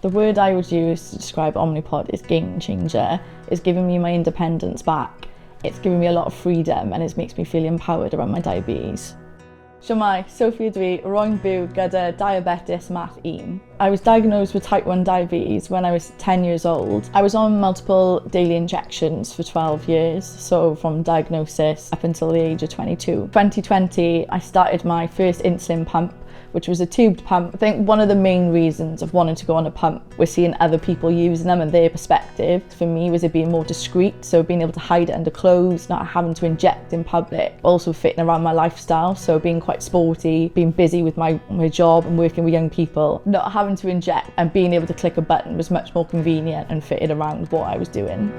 The word I would use to describe Omnipod is game changer. It's giving me my independence back. It's giving me a lot of freedom and it makes me feel empowered around my diabetes. Shwmae, Sophie ydw i, rwy'n byw gyda diabetes math 1. I was diagnosed with type 1 diabetes when I was 10 years old. I was on multiple daily injections for 12 years, so from diagnosis up until the age of 22. 2020, I started my first insulin pump, which was a tubed pump. I think one of the main reasons of wanting to go on a pump was seeing other people using them and their perspective. For me, was it being more discreet, so being able to hide it under clothes, not having to inject in public, also fitting around my lifestyle, so being quite sporty, being busy with my job and working with young people, not having to inject and being able to click a button was much more convenient and fitted around what I was doing.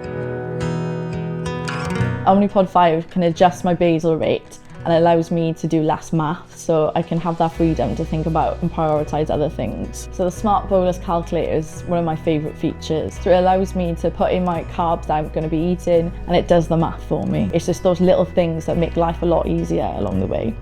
Omnipod 5 can adjust my basal rate and allows me to do less math, so I can have that freedom to think about and prioritise other things. So the Smart Bolus calculator is one of my favourite features. So it allows me to put in my carbs that I'm going to be eating and it does the math for me. It's just those little things that make life a lot easier along the way.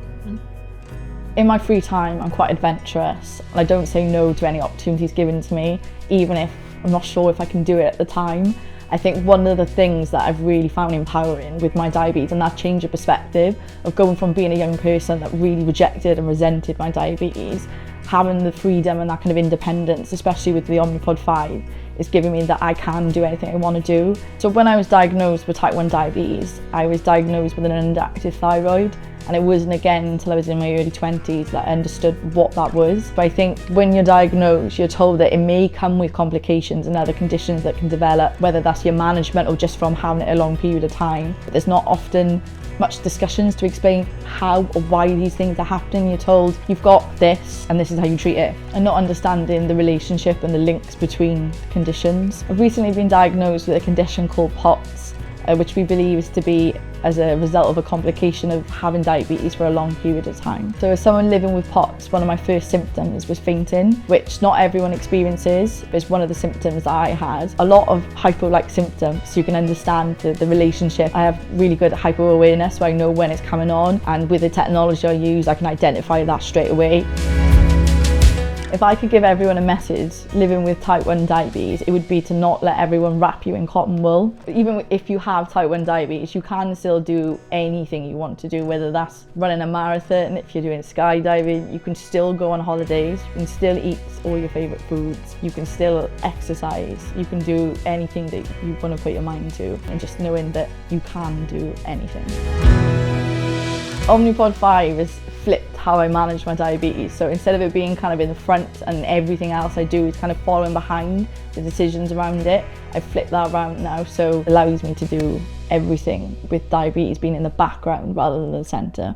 In my free time, I'm quite adventurous and I don't say no to any opportunities given to me, even if I'm not sure if I can do it at the time. I think one of the things that I've really found empowering with my diabetes and that change of perspective of going from being a young person that really rejected and resented my diabetes, having the freedom and that kind of independence, especially with the Omnipod 5, is giving me that I can do anything I want to do. So when I was diagnosed with type 1 diabetes, I was diagnosed with an underactive thyroid, and it wasn't again until I was in my early 20s that I understood what that was. But I think when you're diagnosed, you're told that it may come with complications and other conditions that can develop, whether that's your management or just from having it a long period of time. But there's not often much discussions to explain how or why these things are happening. You're told you've got this and this is how you treat it, and not understanding the relationship and the links between conditions. I've recently been diagnosed with a condition called POTS, which we believe is to be as a result of a complication of having diabetes for a long period of time. So as someone living with POTS, one of my first symptoms was fainting, which not everyone experiences, but it's one of the symptoms that I had. A lot of hypo-like symptoms, so you can understand the relationship. I have really good hypo-awareness, so I know when it's coming on, and with the technology I use, I can identify that straight away. If I could give everyone a message living with type 1 diabetes, it would be to not let everyone wrap you in cotton wool. Even if you have type 1 diabetes, you can still do anything you want to do, whether that's running a marathon, if you're doing skydiving, you can still go on holidays, you can still eat all your favourite foods, you can still exercise, you can do anything that you want to put your mind to, and just knowing that you can do anything. Omnipod 5 has flipped how I manage my diabetes. So instead of it being kind of in the front and everything else I do is kind of following behind the decisions around it, I've flipped that around now, so it allows me to do everything with diabetes being in the background rather than the centre.